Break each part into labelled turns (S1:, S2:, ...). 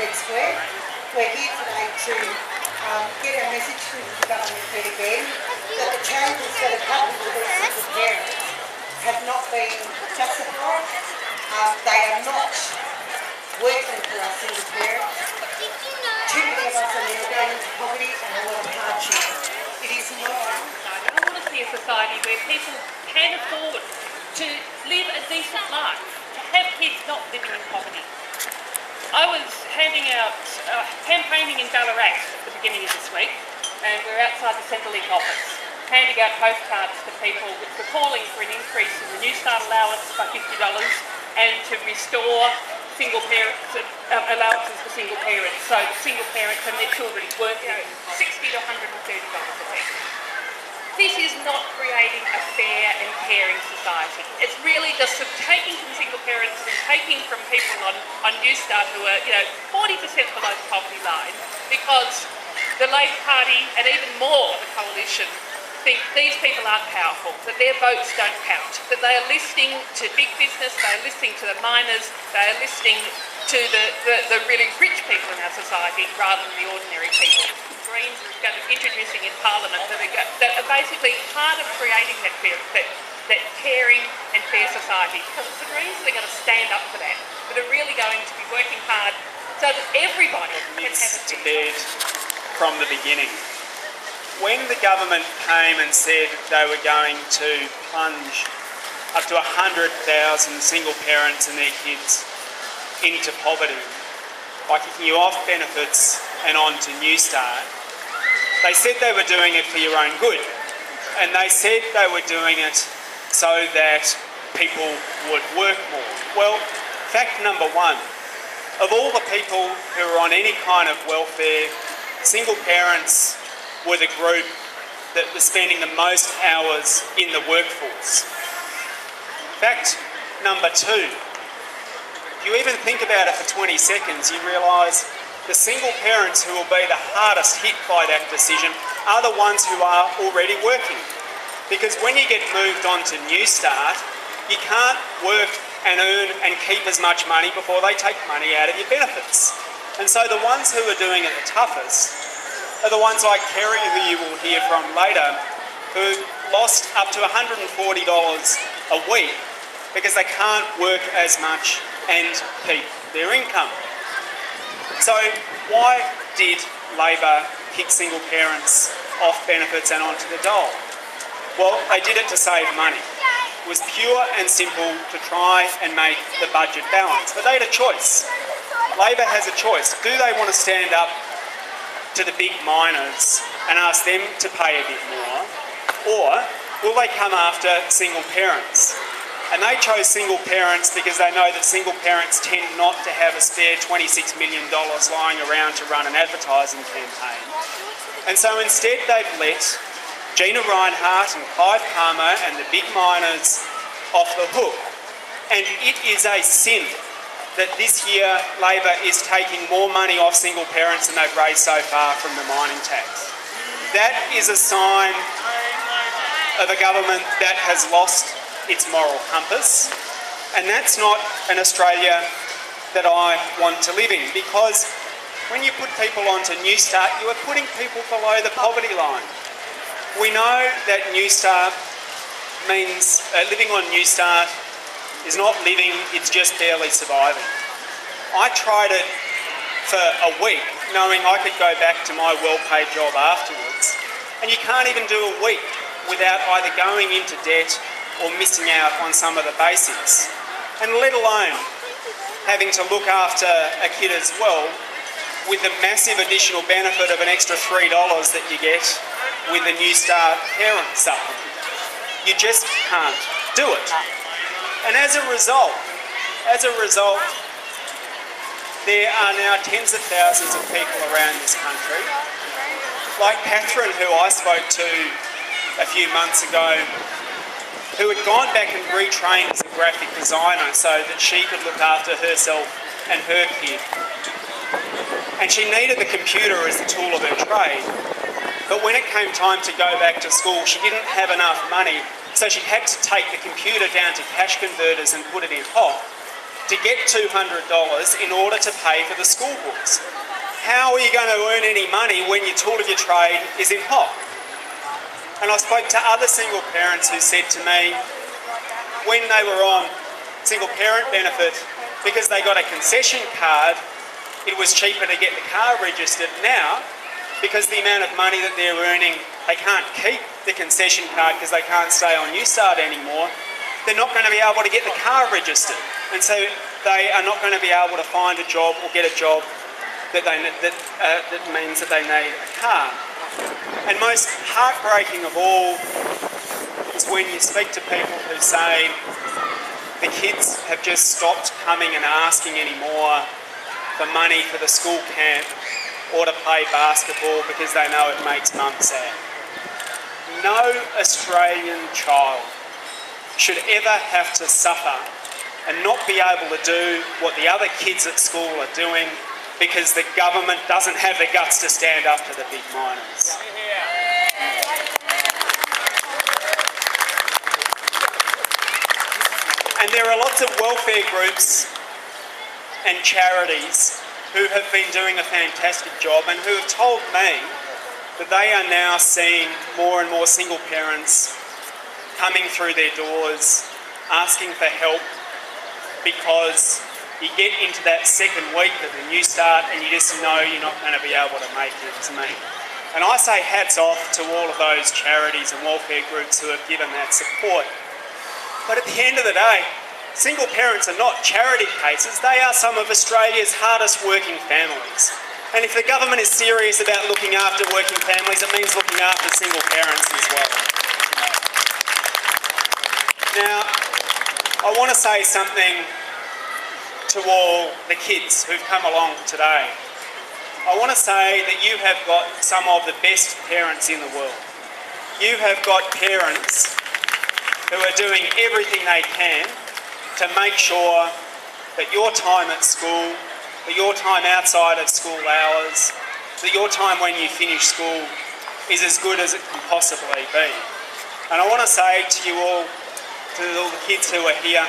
S1: Fed Square. We're here today to get our message through to the government yet again that the changes that have happened to these single parents have not been justified. They are not working for our single parents. Too many of us are now going into poverty and a lot of hardship. It is not.
S2: I want to see a society where people can afford to live a decent life, to have kids not living in poverty. I was handing out, campaigning in Ballarat at the beginning of this week, and we're outside the Centrelink office, handing out postcards to people which were calling for an increase in the Newstart allowance by $50 and to restore single parents, allowances for single parents, so single parents and their children weren't getting $60 to $130 a week. This is not creating a fair and caring society. It's really just taking from single parents and taking from people on Newstart who are, 40% below the poverty line, because the Labor Party and even more the coalition think these people aren't powerful, that their votes don't count, that they are listening to big business, they are listening to the miners, they are listening to the really rich people in our society rather than the ordinary people. Greens are going to be introducing in Parliament that are basically part of creating that caring and fair society. Because it's the Greens that are going to stand up for that are really going to be working hard so that everybody can have a
S3: to bed from the beginning. When the government came and said they were going to plunge up to 100,000 single parents and their kids into poverty by kicking you off benefits and on to Newstart, they said they were doing it for your own good. And they said they were doing it so that people would work more. Well, fact number one, of all the people who are on any kind of welfare, single parents were the group that was spending the most hours in the workforce. Fact number two, if you even think about it for 20 seconds, you realise the single parents who will be the hardest hit by that decision are the ones who are already working. Because when you get moved on to Newstart, you can't work and earn and keep as much money before they take money out of your benefits. And so the ones who are doing it the toughest are the ones like Kerry, who you will hear from later, who lost up to $140 a week because they can't work as much and keep their income. So why did Labor kick single parents off benefits and onto the dole? Well, they did it to save money. It was pure and simple to try and make the budget balance. But they had a choice. Labor has a choice. Do they want to stand up to the big miners and ask them to pay a bit more, or will they come after single parents? And they chose single parents because they know that single parents tend not to have a spare $26 million lying around to run an advertising campaign. And so instead they've let Gina Reinhardt and Clive Palmer and the big miners off the hook. And it is a sin that this year Labor is taking more money off single parents than they've raised so far from the mining tax. That is a sign of a government that has lost its moral compass, and that's not an Australia that I want to live in, because when you put people onto Newstart, you are putting people below the poverty line. We know that Newstart means living on Newstart is not living, it's just barely surviving. I tried it for a week, knowing I could go back to my well-paid job afterwards, and you can't even do a week without either going into debt or missing out on some of the basics, and let alone having to look after a kid as well, with the massive additional benefit of an extra $3 that you get with the Newstart parent supplement. You just can't do it. And as a result, there are now tens of thousands of people around this country, like Catherine, who I spoke to a few months ago, who had gone back and retrained as a graphic designer so that she could look after herself and her kid. And she needed the computer as the tool of her trade. But when it came time to go back to school, she didn't have enough money, so she had to take the computer down to cash converters and put it in hot to get $200 in order to pay for the school books. How are you going to earn any money when your tool of your trade is in pot? And I spoke to other single parents who said to me, when they were on single parent benefit, because they got a concession card, it was cheaper to get the car registered. Now, because the amount of money that they're earning, they can't keep the concession card because they can't stay on Newstart anymore, they're not going to be able to get the car registered. And so they are not going to be able to find a job or get a job that means that they need a car. And most heartbreaking of all is when you speak to people who say the kids have just stopped coming and asking anymore for money for the school camp or to play basketball because they know it makes mum sad. No Australian child should ever have to suffer and not be able to do what the other kids at school are doing because the government doesn't have the guts to stand up to the big miners. And there are lots of welfare groups and charities who have been doing a fantastic job and who have told me that they are now seeing more and more single parents coming through their doors, asking for help because you get into that second week of the Newstart and you just know you're not going to be able to make it to me. And I say hats off to all of those charities and welfare groups who have given that support. But at the end of the day, single parents are not charity cases, they are some of Australia's hardest working families. And if the government is serious about looking after working families, it means looking after single parents as well. Now, I want to say something to all the kids who've come along today. I want to say that you have got some of the best parents in the world. You have got parents who are doing everything they can to make sure that your time at school, that your time outside of school hours, that your time when you finish school is as good as it can possibly be. And I want to say to you all, to all the kids who are here,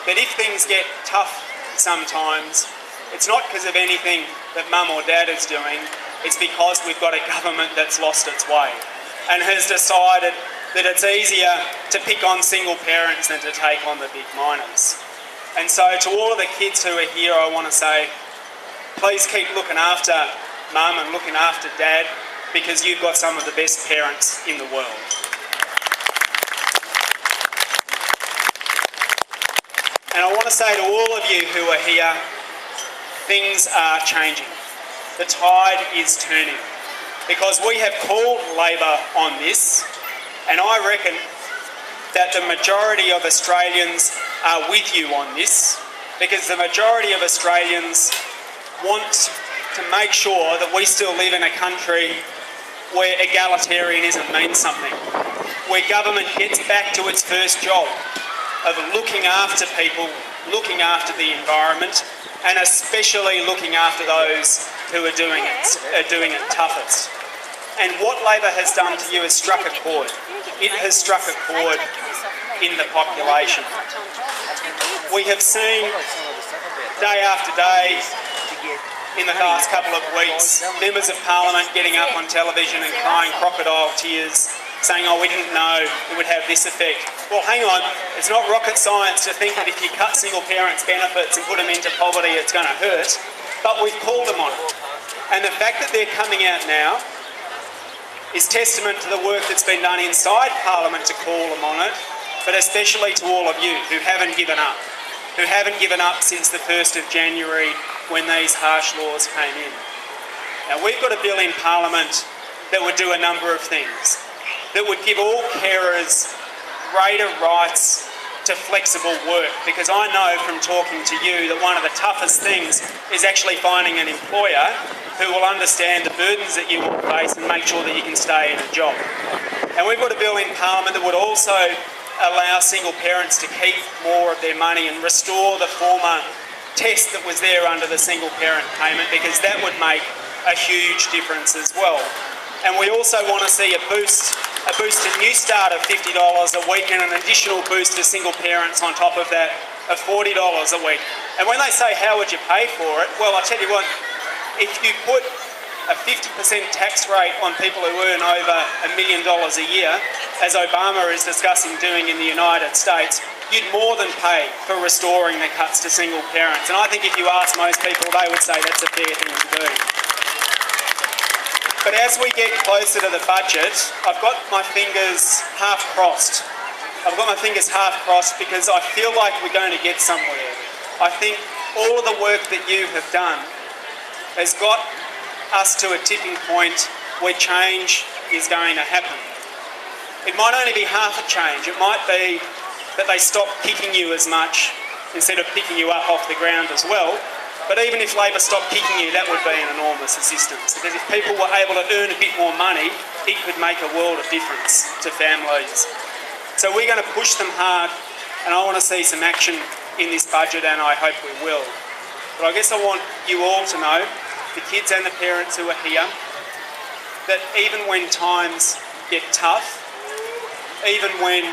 S3: that if things get tough sometimes, it's not because of anything that mum or dad is doing, it's because we've got a government that's lost its way and has decided that it's easier to pick on single parents than to take on the big miners. And so to all of the kids who are here, I want to say, please keep looking after mum and looking after dad because you've got some of the best parents in the world. And I want to say to all of you who are here, things are changing. The tide is turning because we have called Labor on this, and I reckon that the majority of Australians are with you on this because the majority of Australians want to make sure that we still live in a country where egalitarianism means something, where government gets back to its first job of looking after people, looking after the environment, and especially looking after those who are doing it toughest. And what Labor has done to you has struck a chord. It has struck a chord in the population. We have seen day after day in the last couple of weeks, members of Parliament getting up on television and crying crocodile tears, saying, oh, we didn't know it would have this effect. Well, hang on, it's not rocket science to think that if you cut single parents' benefits and put them into poverty, it's going to hurt, but we've called them on it. And the fact that they're coming out now is testament to the work that's been done inside Parliament to call them on it, but especially to all of you who haven't given up since the 1st of January when these harsh laws came in. Now, we've got a bill in Parliament that would do a number of things, that would give all carers greater rights to flexible work, because I know from talking to you that one of the toughest things is actually finding an employer who will understand the burdens that you will face and make sure that you can stay in a job. And we've got a bill in Parliament that would also allow single parents to keep more of their money and restore the former test that was there under the single parent payment, because that would make a huge difference as well. And we also want to see a boost to Newstart of $50 a week and an additional boost to single parents on top of that of $40 a week. And when they say, how would you pay for it? Well, I tell you what, if you put a 50% tax rate on people who earn over $1 million a year, as Obama is discussing doing in the United States, you'd more than pay for restoring the cuts to single parents. And I think if you ask most people, they would say that's a fair thing to do. But as we get closer to the budget, I've got my fingers half crossed. I've got my fingers half crossed because I feel like we're going to get somewhere. I think all of the work that you have done has got us to a tipping point where change is going to happen. It might only be half a change. It might be that they stop kicking you as much instead of picking you up off the ground as well. But even if Labor stopped kicking you, that would be an enormous assistance. Because if people were able to earn a bit more money, it could make a world of difference to families. So we're going to push them hard, and I want to see some action in this budget, and I hope we will. But I guess I want you all to know, the kids and the parents who are here, that even when times get tough, even when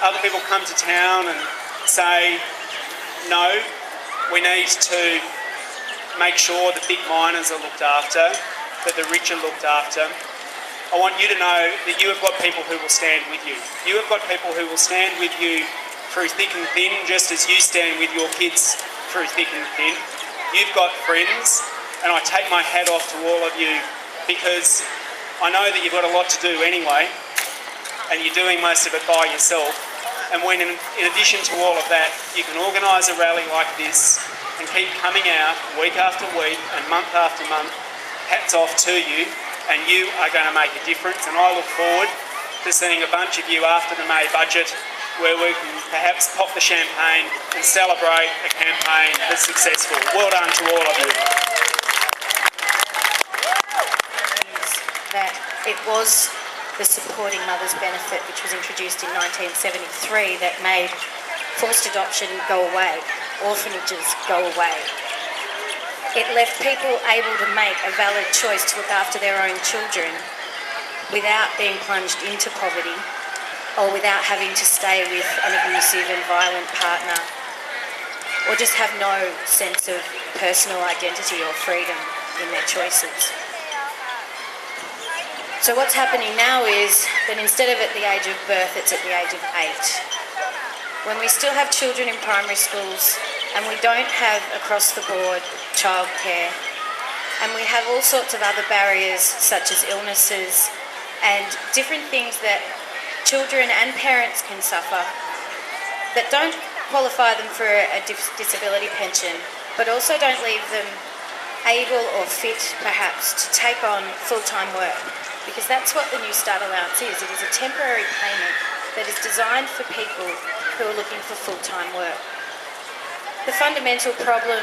S3: other people come to town and say, no, we need to make sure the big miners are looked after, that the rich are looked after, I want you to know that you have got people who will stand with you. You have got people who will stand with you through thick and thin, just as you stand with your kids through thick and thin. You've got friends, and I take my hat off to all of you because I know that you've got a lot to do anyway, and you're doing most of it by yourself. And when, in addition to all of that, you can organise a rally like this and keep coming out week after week and month after month, hats off to you, and you are going to make a difference. And I look forward to seeing a bunch of you after the May budget where we can perhaps pop the champagne and celebrate a campaign that's successful. Well done to all of you.
S4: That it was the Supporting Mothers benefit, which was introduced in 1973, that made forced adoption go away, orphanages go away. It left people able to make a valid choice to look after their own children without being plunged into poverty or without having to stay with an abusive and violent partner, or just have no sense of personal identity or freedom in their choices. So what's happening now is that instead of at the age of birth, it's at the age of 8. When we still have children in primary schools and we don't have across the board childcare, and we have all sorts of other barriers such as illnesses and different things that children and parents can suffer that don't qualify them for a disability pension, but also don't leave them able or fit perhaps to take on full-time work. Because that's what the Newstart Allowance is. It is a temporary payment that is designed for people who are looking for full-time work. The fundamental problem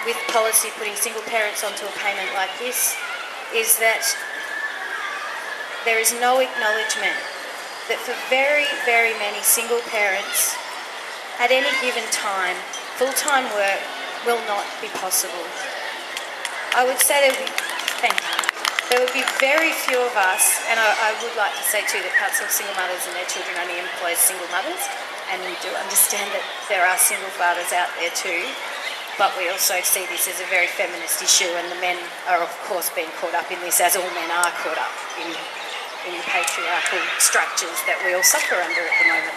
S4: with policy putting single parents onto a payment like this is that there is no acknowledgement that for very, very many single parents, at any given time, full-time work will not be possible. I would say there would be very few of us, and I would like to say too that Council of Single Mothers and Their Children only employs single mothers, and we do understand that there are single fathers out there too, but we also see this as a very feminist issue, and the men are of course being caught up in this, as all men are caught up in the patriarchal structures that we all suffer under at the moment.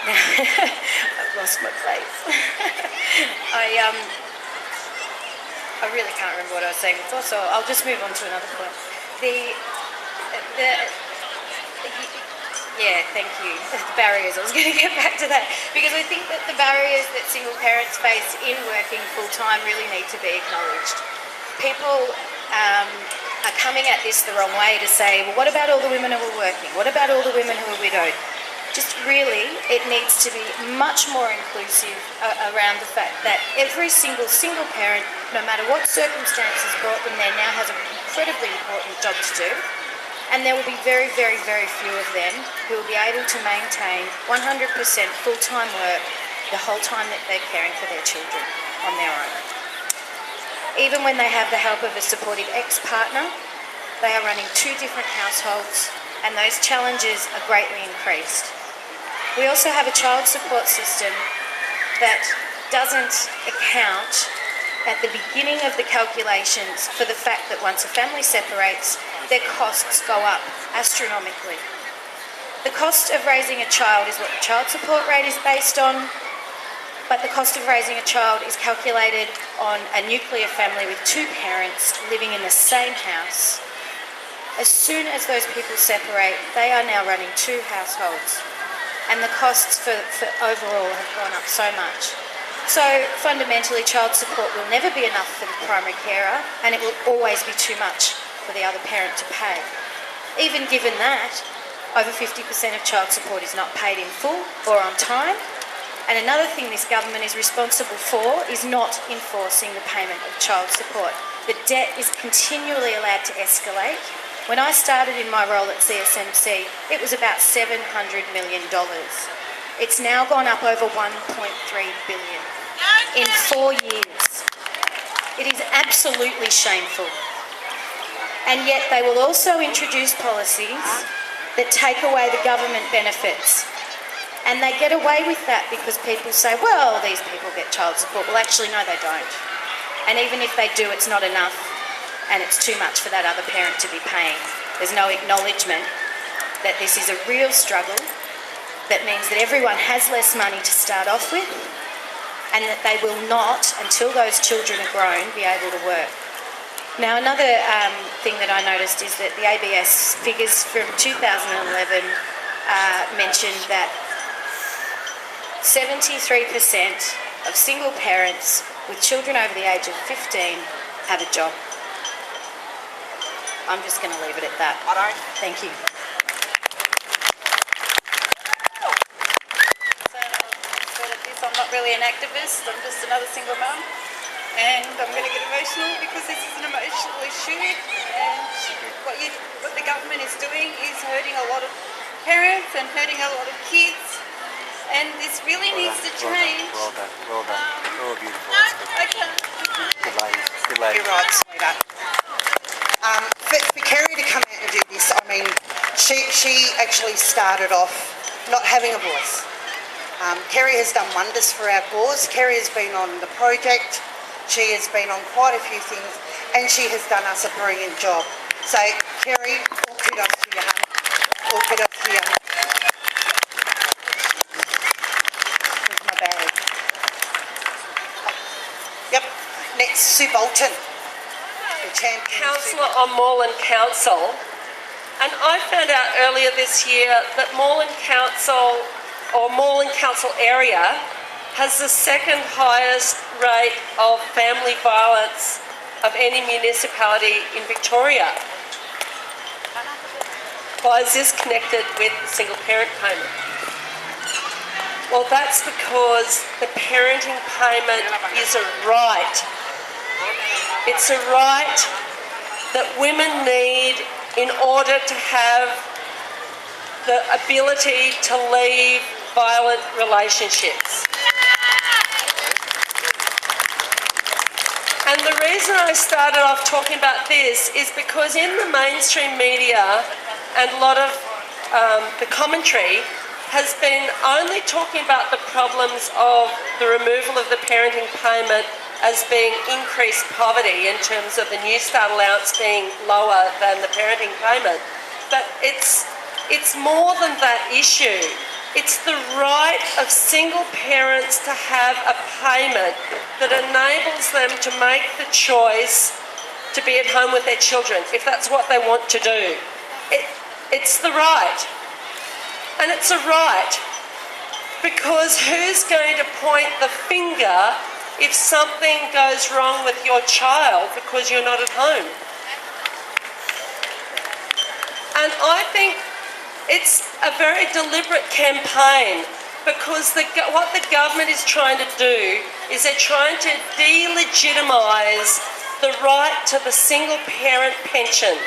S4: I've lost my place. I really can't remember what I was saying before, so I'll just move on to another point. Thank you. The barriers, I was going to get back to that, because I think that the barriers that single parents face in working full-time really need to be acknowledged. People are coming at this the wrong way to say, well, what about all the women who are working? What about all the women who are widowed? Just really, it needs to be much more inclusive around the fact that every single parent, no matter what circumstances brought them there, now has an incredibly important job to do. And there will be very, very, very few of them who will be able to maintain 100% full-time work the whole time that they're caring for their children on their own. Even when they have the help of a supportive ex-partner, they are running 2 different households, and those challenges are greatly increased. We also have a child support system that doesn't account at the beginning of the calculations for the fact that once a family separates, their costs go up astronomically. The cost of raising a child is what the child support rate is based on, but the cost of raising a child is calculated on a nuclear family with two parents living in the same house. As soon as those people separate, they are now running two households, and the costs for overall have gone up so much. So fundamentally, child support will never be enough for the primary carer, and it will always be too much for the other parent to pay. Even given that, over 50% of child support is not paid in full or on time. And another thing this government is responsible for is not enforcing the payment of child support. The debt is continually allowed to escalate. When I started in my role at CSMC, it was about $700 million. It's now gone up over $1.3 billion in 4 years. It is absolutely shameful. And yet they will also introduce policies that take away the government benefits. And they get away with that because people say, well, these people get child support. Well, actually, no, they don't. And even if they do, it's not enough, and it's too much for that other parent to be paying. There's no acknowledgement that this is a real struggle that means that everyone has less money to start off with, and that they will not, until those children are grown, be able to work. Now, another thing that I noticed is that the ABS figures from 2011 mentioned that 73% of single parents with children over the age of 15 have a job. I'm just going to leave it at that. Thank you.
S5: So I'm not really an activist, I'm just another single mum, and I'm going to get emotional because this is an emotional issue, and what the government is doing is hurting a lot of parents and hurting a lot of kids. And this really needs to change.
S6: Well done. Oh, beautiful.
S5: Okay.
S6: Good lady.
S1: You're right, sweetheart. For Kerry to come out and do this, I mean, she actually started off not having a voice. Kerry has done wonders for our cause. Kerry has been on the project. She has been on quite a few things, and she has done us a brilliant job. So, Kerry, all kudos to you, hun. All kudos to you. Yep. Next, Sue Bolton, the champion.
S7: Councillor on Moreland Council, and I found out earlier this year that Moreland Council area has the second highest rate of family violence of any municipality in Victoria. Why is this connected with the single parent payment? Well, that's because the parenting payment is a right. It's a right that women need in order to have the ability to leave violent relationships. And the reason I started off talking about this is because in the mainstream media and a lot of the commentary has been only talking about the problems of the removal of the parenting payment as being increased poverty in terms of the Newstart allowance being lower than the parenting payment. But it's more than that issue. It's the right of single parents to have a payment that enables them to make the choice to be at home with their children, if that's what they want to do. It's the right. And it's a right, because who's going to point the finger if something goes wrong with your child because you're not at home? And I think it's a very deliberate campaign, because what the government is trying to do is they're trying to delegitimise the right to the single parent pension.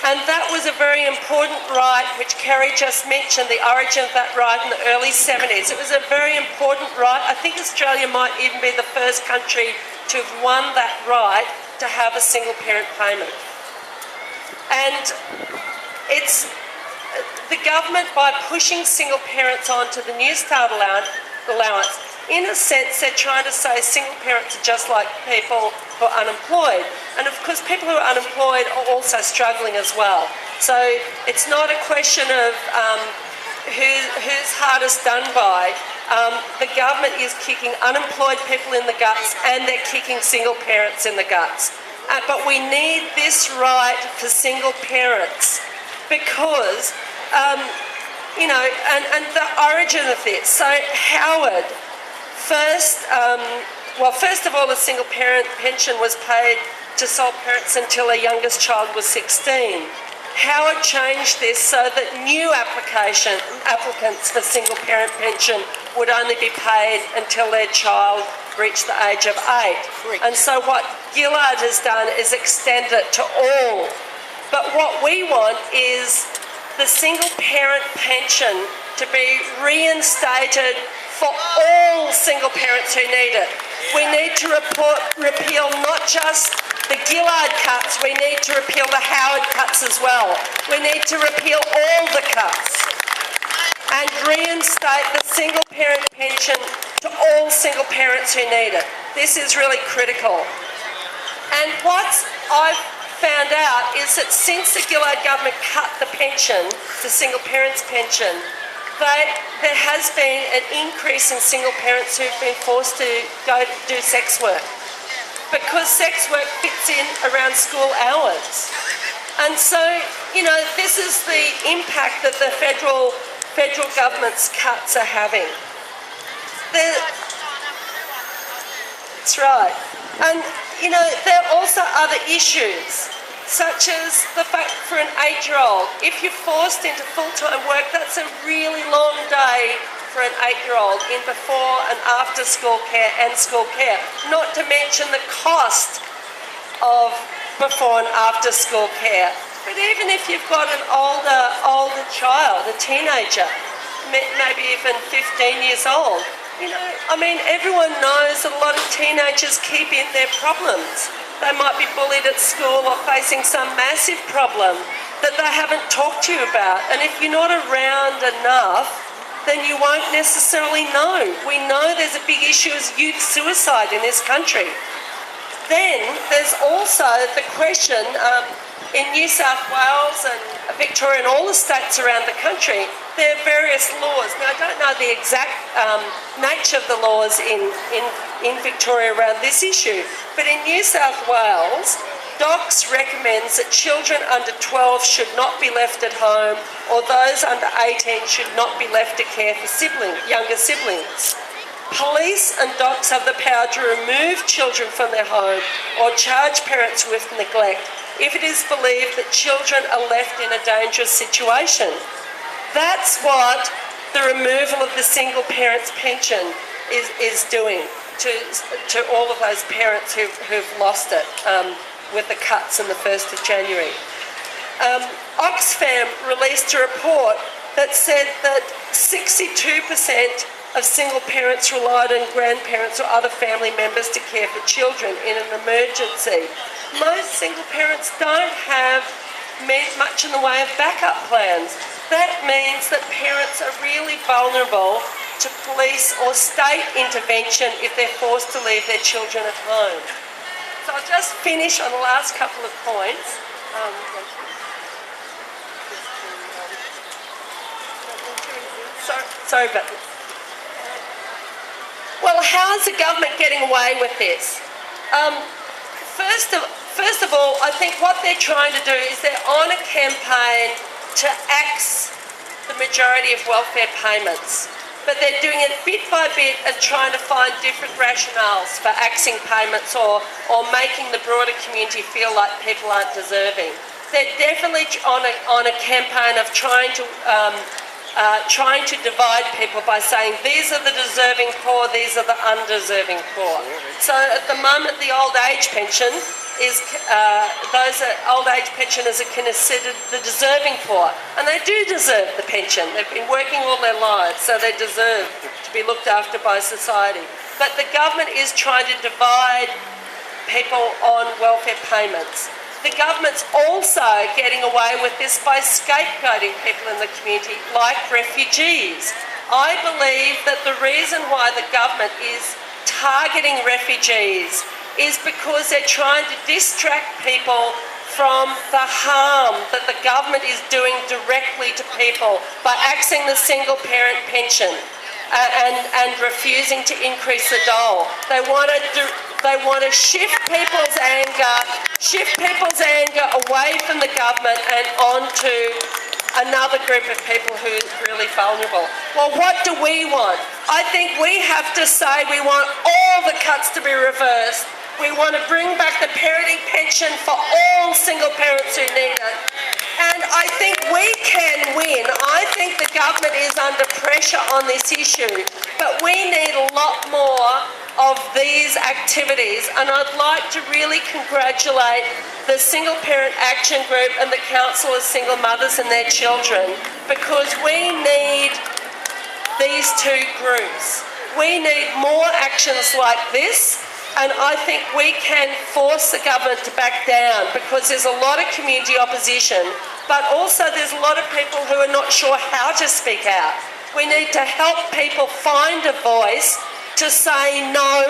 S7: And that was a very important right, which Kerry just mentioned, the origin of that right in the early 70s. It was a very important right. I think Australia might even be the first country to have won that right to have a single parent payment. And it's the government, by pushing single parents onto the Newstart allowance, in a sense, they're trying to say single parents are just like people who are unemployed. And of course, people who are unemployed are also struggling as well. So it's not a question of who's hardest done by. The government is kicking unemployed people in the guts, and they're kicking single parents in the guts. But we need this right for single parents because, and the origin of this. So Howard, first of all, the single parent pension was paid to sole parents until their youngest child was 16. Howard changed this so that new applicants for single parent pension would only be paid until their child reached the age of 8. And so what Gillard has done is extend it to all. But what we want is the single parent pension to be reinstated for all single parents who need it. We need to repeal not just the Gillard cuts, we need to repeal the Howard cuts as well. We need to repeal all the cuts and reinstate the single parent pension to all single parents who need it. This is really critical. And what I've found out is that since the Gillard government cut the pension, the single parents pension, there has been an increase in single parents who've been forced to go do sex work because sex work fits in around school hours. And so, this is the impact that the federal government's cuts are having. That's right. And, there are also other issues, such as the fact for an 8-year-old, if you're forced into full-time work, that's a really long day for an 8-year-old in before and after school care and school care, not to mention the cost of before and after school care. But even if you've got an older child, a teenager, maybe even 15 years old, everyone knows that a lot of teenagers keep in their problems. They might be bullied at school or facing some massive problem that they haven't talked to you about. And if you're not around enough, then you won't necessarily know. We know there's a big issue as youth suicide in this country. Then there's also the question in New South Wales and Victoria and all the states around the country, there are various laws. Now, I don't know the exact nature of the laws in Victoria around this issue, but in New South Wales, DOCS recommends that children under 12 should not be left at home, or those under 18 should not be left to care for younger siblings. Police and DOCS have the power to remove children from their home or charge parents with neglect if it is believed that children are left in a dangerous situation. That's what the removal of the single parent's pension is doing to all of those parents who've lost it with the cuts on the 1st of January. Oxfam released a report that said that 62% of single parents relied on grandparents or other family members to care for children in an emergency. Most single parents don't have much in the way of backup plans. That means that parents are really vulnerable to police or state intervention if they're forced to leave their children at home. So I'll just finish on the last couple of points. Sorry about this. Well, how is the government getting away with this? First of all, I think what they're trying to do is they're on a campaign to axe the majority of welfare payments. But they're doing it bit by bit and trying to find different rationales for axing payments or making the broader community feel like people aren't deserving. They're definitely on a campaign of trying to divide people by saying these are the deserving poor, these are the undeserving poor. So at the moment, the old age pension is old age pensioners are considered the deserving poor, and they do deserve the pension. They've been working all their lives, so they deserve to be looked after by society. But the government is trying to divide people on welfare payments. the government's also getting away with this by scapegoating people in the community, like refugees. I believe that the reason why the government is targeting refugees is because they're trying to distract people from the harm that the government is doing directly to people by axing the single parent pension and refusing to increase the dole. They want to shift people's anger away from the government and onto another group of people who are really vulnerable. Well, what do we want? I think we have to say we want all the cuts to be reversed. We want to bring back the parenting pension for all single parents who need it. And I think we can win. I think the government is under pressure on this issue, but we need a lot more of these activities. And I'd like to really congratulate the Single Parent Action Group and the Council of Single Mothers and their Children, because we need these two groups. We need more actions like this. And I think we can force the government to back down, because there's a lot of community opposition, but also there's a lot of people who are not sure how to speak out. We need to help people find a voice to say, no,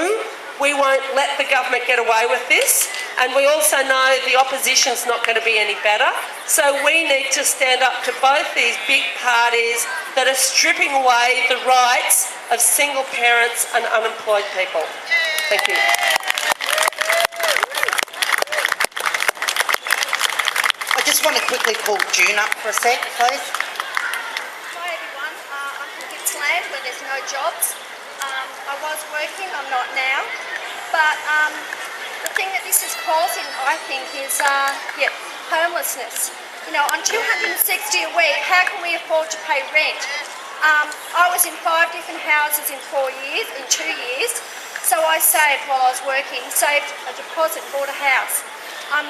S7: we won't let the government get away with this. And we also know the opposition's not going to be any better. So we need to stand up to both these big parties that are stripping away the rights of single parents and unemployed people. Thank you.
S1: I just want to quickly call June up for a sec, please.
S8: Hi everyone, I'm from Gippsland where there's no jobs. I was working, I'm not now. But the thing that this is causing, I think, is homelessness. You know, on $260 a week, how can we afford to pay rent? I was in 5 different houses in 2 years. So I saved while I was working, saved a deposit, bought a house. I'm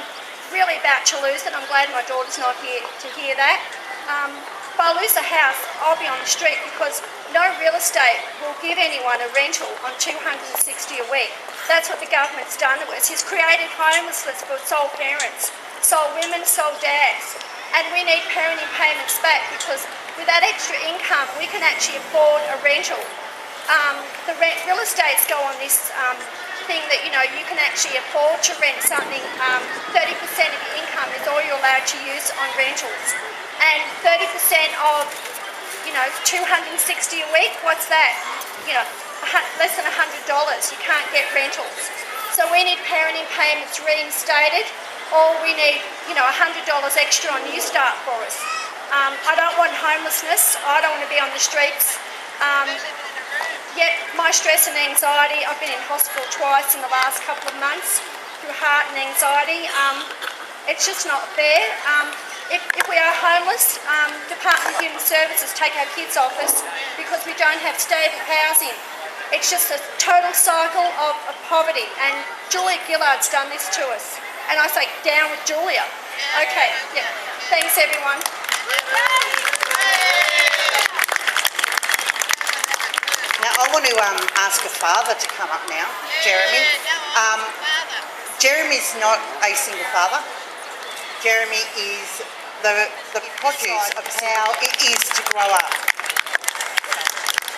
S8: really about to lose it. I'm glad my daughter's not here to hear that. If I lose the house, I'll be on the street, because no real estate will give anyone a rental on $260 a week. That's what the government's done to us. It's created homelessness for sole parents, sole women, sole dads. And we need parenting payments back, because with that extra income, we can actually afford a rental. The real estates go on this thing that, you know, you can actually afford to rent something. 30% of your income is all you're allowed to use on rentals. And 30% of, you know, $260 a week, what's that? You know, less than $100. You can't get rentals. So we need parenting payments reinstated, or we need, you know, $100 extra on Newstart for us. I don't want homelessness. I don't want to be on the streets. Yet my stress and anxiety, I've been in hospital twice in the last couple of months through heart and anxiety. It's just not fair. If we are homeless, Department of Human Services take our kids off us because we don't have stable housing. It's just a total cycle of poverty, and Julia Gillard's done this to us. And I say, down with Julia. Okay, yeah. Thanks everyone.
S1: Now, I want to ask a father to come up now, Jeremy. Jeremy's not a single father. Jeremy is the produce of how it is to grow up.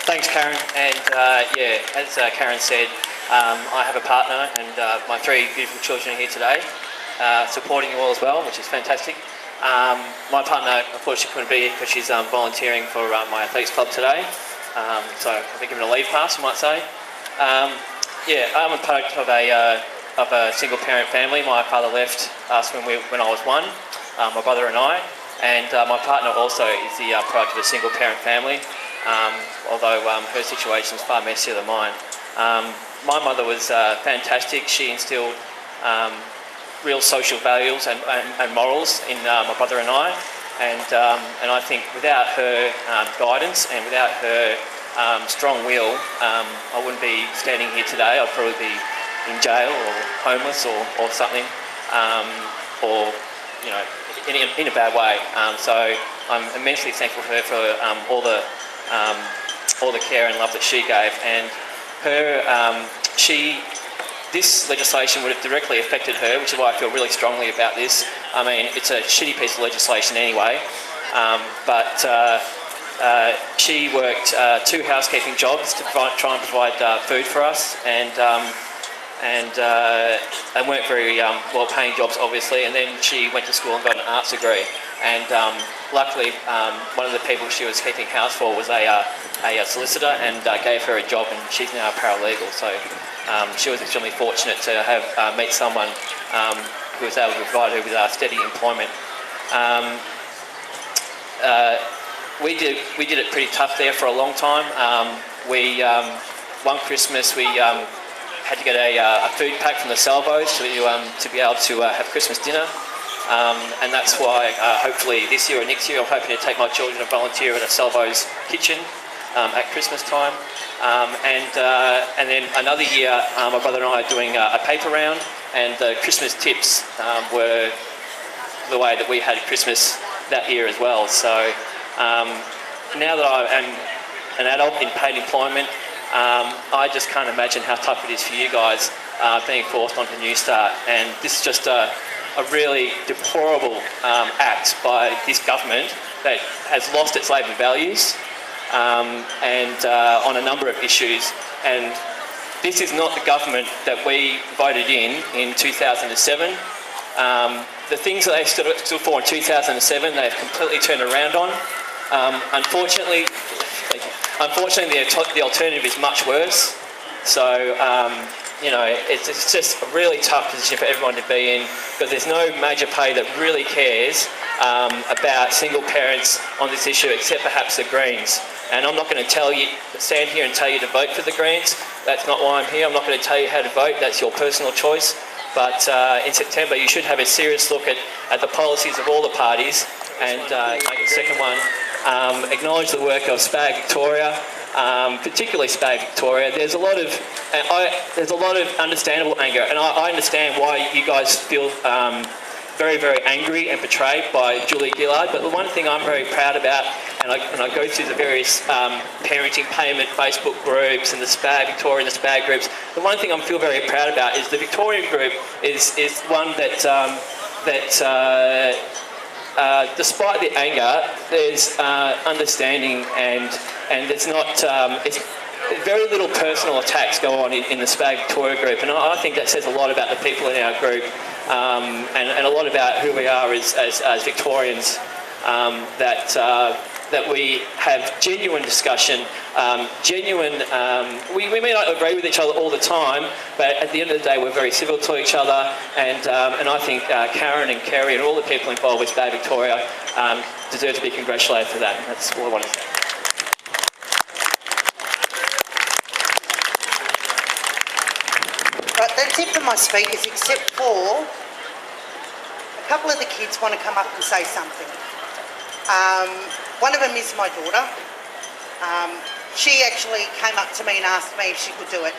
S9: Thanks, Karen. And as Karen said, I have a partner, and my 3 beautiful children are here today, supporting you all as well, which is fantastic. My partner, unfortunately, couldn't be here because she's volunteering for my athletics club today. So I've been given a leave pass, you might say. I'm a product of a single parent family. My father left us when I was 1, my brother and I, and my partner also is the product of a single parent family, although her situation is far messier than mine. My mother was fantastic. She instilled real social values and morals in my brother and I. And I think without her guidance and without her strong will, I wouldn't be standing here today. I'd probably be in jail or homeless or something, or you know, in a bad way. So I'm immensely thankful for her for all the care and love that she gave. And her, she this legislation would have directly affected her, which is why I feel really strongly about this. I mean, it's a shitty piece of legislation anyway, but she worked 2 housekeeping jobs to try and provide food for us, and weren't very well-paying jobs, obviously. And then she went to school and got an arts degree. And luckily, one of the people she was keeping house for was a solicitor, and gave her a job, and she's now a paralegal. So she was extremely fortunate to have meet someone who was able to provide her with steady employment. We did it pretty tough there for a long time. One Christmas we had to get a food pack from the Salvos to be able to have Christmas dinner. And that's why hopefully this year or next year I'm hoping to take my children to volunteer at a Salvo's kitchen at Christmas time. And then another year my brother and I are doing a paper round, and the Christmas tips were the way that we had Christmas that year as well. So now that I am an adult in paid employment, I just can't imagine how tough it is for you guys being forced onto Newstart. And this is just a really deplorable act by this government that has lost its Labor values and on a number of issues. And this is not the government that we voted in 2007. The things that they stood for in 2007, they've completely turned around on. Unfortunately, the alternative is much worse. So, you know, it's just a really tough position for everyone to be in, because there's no major party that really cares about single parents on this issue, except perhaps the Greens. And I'm not going to stand here and tell you to vote for the Greens. That's not why I'm here. I'm not going to tell you how to vote. That's your personal choice. But in September, you should have a serious look at the policies of all the parties, and make a second one. Acknowledge the work of SPAG Victoria, particularly SPAG Victoria. There's a lot of understandable anger, and I understand why you guys feel very, very angry and betrayed by Julie Gillard. But the one thing I'm very proud about, and I go through the various parenting payment Facebook groups and the SPAG Victoria and the SPAG groups, the one thing I feel very proud about is the Victorian group is one that despite the anger, there's understanding, and there's not it's very little personal attacks go on in the SPAG Victoria group, and I think that says a lot about the people in our group, and a lot about who we are as Victorians. That we have genuine discussion, we may not agree with each other all the time, but at the end of the day we're very civil to each other, and I think Karen and Kerry and all the people involved with SPAG Victoria deserve to be congratulated for that. That's all I want to say.
S1: Right, that's it for my speakers, except for a couple of the kids want to come up and say something. One of them is my daughter. She actually came up to me and asked me if she could do it.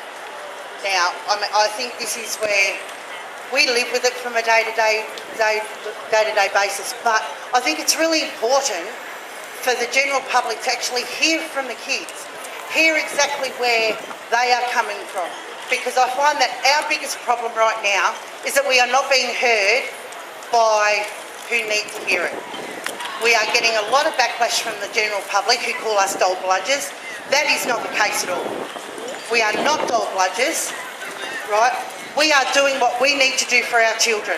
S1: Now, I think this is where we live with it from a day-to-day basis, but I think it's really important for the general public to actually hear from the kids, hear exactly where they are coming from, because I find that our biggest problem right now is that we are not being heard by who need to hear it. We are getting a lot of backlash from the general public who call us dole bludgers. That is not the case at all. We are not dole bludgers, right? We are doing what we need to do for our children.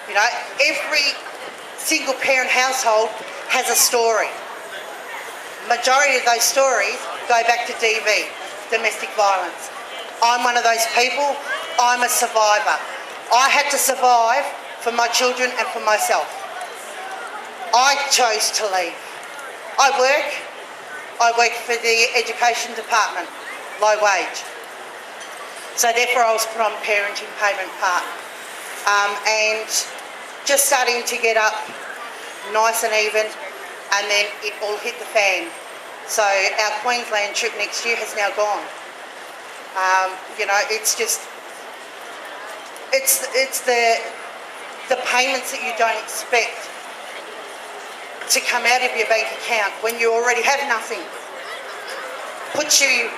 S1: You know, every single parent household has a story. Majority of those stories go back to DV, domestic violence. I'm one of those people. I'm a survivor. I had to survive for my children and for myself. I chose to leave. I work for the education department, low wage. So therefore I was put on parenting payment part. And just starting to get up nice and even, and then it all hit the fan. So our Queensland trip next year has now gone. You know, it's the payments that you don't expect to come out of your bank account when you already have nothing, puts you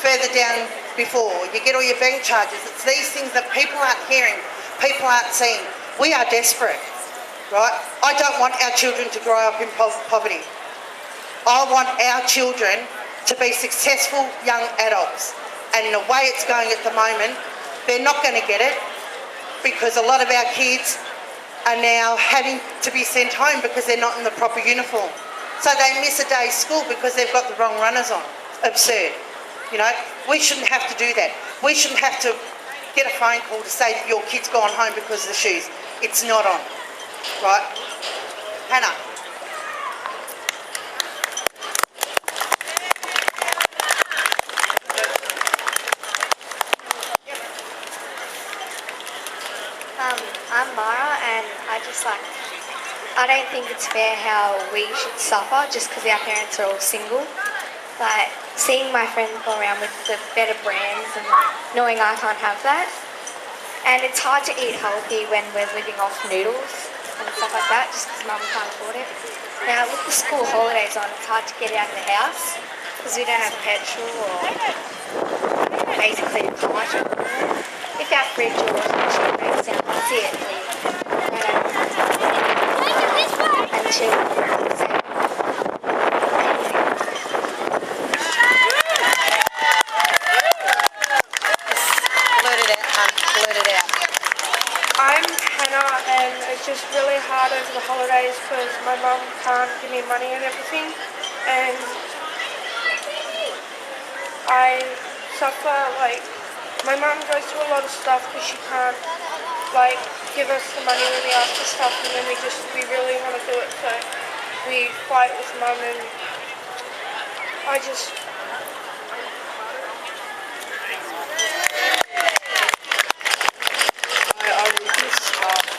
S1: further down before. You get all your bank charges. It's these things that people aren't hearing, people aren't seeing. We are desperate, right? I don't want our children to grow up in poverty. I want our children to be successful young adults. And in the way it's going at the moment, they're not going to get it because a lot of our kids are now having to be sent home because they're not in the proper uniform. So they miss a day's school because they've got the wrong runners on. Absurd. You know, we shouldn't have to do that. We shouldn't have to get a phone call to say that your kid's gone home because of the shoes. It's not on, right? Hannah.
S8: I'm Mara, and I don't think it's fair how we should suffer just because our parents are all single. Like, seeing my friends go around with the better brands and knowing I can't have that. And it's hard to eat healthy when we're living off noodles and stuff like that just because mum can't afford it. Now, with the school holidays on, it's hard to get out of the house because we don't have petrol or basically a car. If our fridge or washing machine breaks down, that's it. And chill.
S10: I'm Hannah, and it's just really hard over the holidays because my mum can't give me money and everything, and I suffer. Like, my mum goes through a lot of stuff because she can't give us the money when we ask for stuff, and then we really want to do it, so we fight with mum, and I just.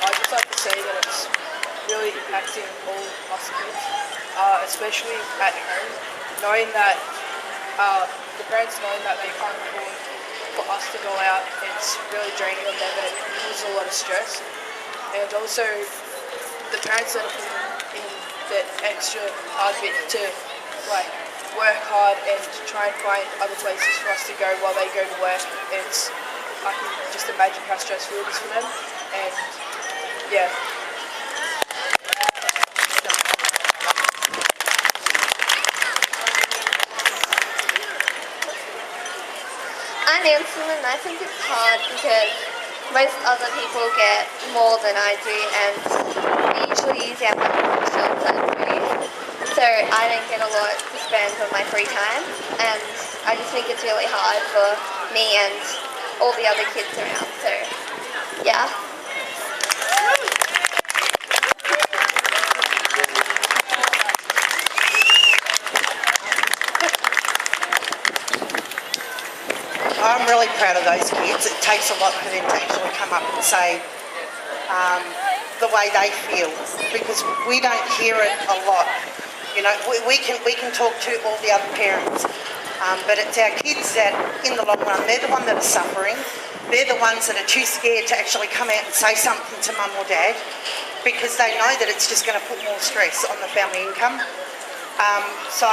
S11: I'd just like to say that it's really impacting all us kids, especially at home, knowing that the parents knowing that they can't afford for us to go out, it's really draining on them and it causes a lot of stress. And also the parents that are putting in that extra hard bit to work hard and to try and find other places for us to go while they go to work. I can just imagine how stressful it is for them. And yeah.
S8: I'm Ancelin. I think it's hard because most other people get more than I do, and we usually use our money for shelter and food. So I don't get a lot to spend on my free time, and I just think it's really hard for me and all the other kids around. So yeah.
S1: I'm really proud of those kids. It takes a lot for them to actually come up and say the way they feel, because we don't hear it a lot. You know, we can talk to all the other parents, but it's our kids that, in the long run, they're the ones that are suffering. They're the ones that are too scared to actually come out and say something to mum or dad, because they know that it's just going to put more stress on the family income. So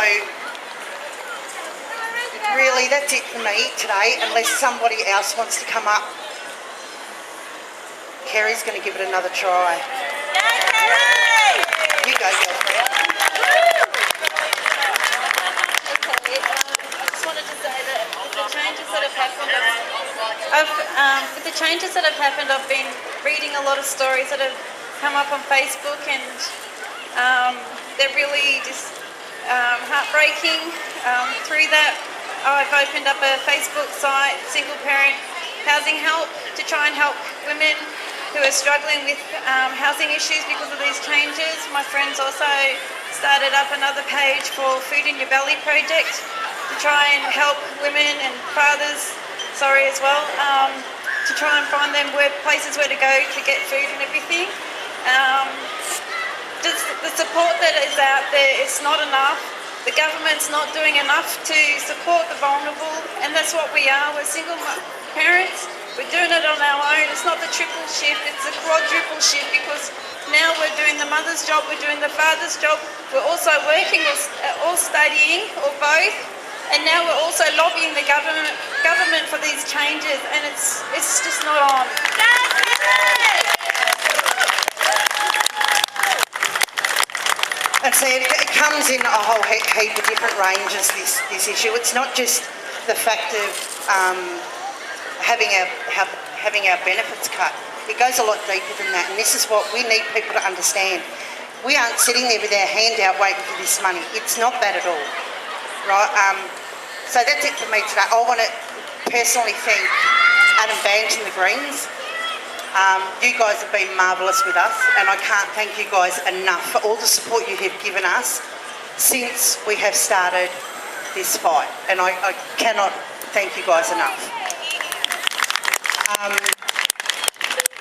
S1: really, that's it for me today, unless somebody else wants to come up. Kerry's going to give it another try. You go, girlfriend.
S5: Okay, I just wanted to say that with the changes that have happened, I've been reading a lot of stories that have come up on Facebook, and they're really just heartbreaking. Through that, I've opened up a Facebook site, Single Parent Housing Help, to try and help women who are struggling with housing issues because of these changes. My friends also started up another page for Food in Your Belly project to try and help women and fathers, as well, to try and find them places where to go to get food and everything. Just the support that is out there is not enough. The government's not doing enough to support the vulnerable, and that's what we are. We're single parents. We're doing it on our own. It's not the triple shift, it's the quadruple shift, because now we're doing the mother's job, we're doing the father's job, we're also working or studying or both, and now we're also lobbying the government for these changes, and it's just not on.
S1: And see, it comes in a whole heap of different ranges, this issue. It's not just the fact of having our benefits cut. It goes a lot deeper than that, and this is what we need people to understand. We aren't sitting there with our hand out waiting for this money. It's not that at all, right? So that's it for me today. I want to personally thank Adam Bandt and the Greens. You guys have been marvellous with us, and I can't thank you guys enough for all the support you have given us since we have started this fight, and I cannot thank you guys enough.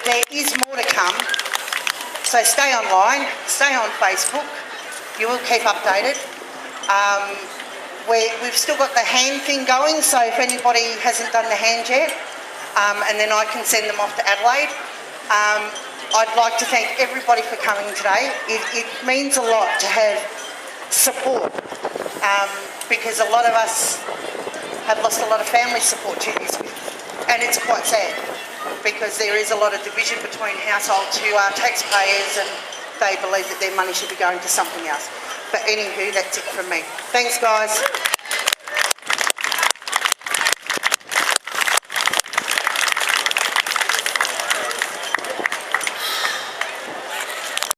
S1: There is more to come, so stay online, stay on Facebook. You will keep updated. We've still got the hand thing going, so if anybody hasn't done the hand yet, and then I can send them off to Adelaide. I'd like to thank everybody for coming today. It means a lot to have support, because a lot of us have lost a lot of family support to this, and it's quite sad, because there is a lot of division between households who are taxpayers and they believe that their money should be going to something else. But anywho, that's it from me. Thanks, guys.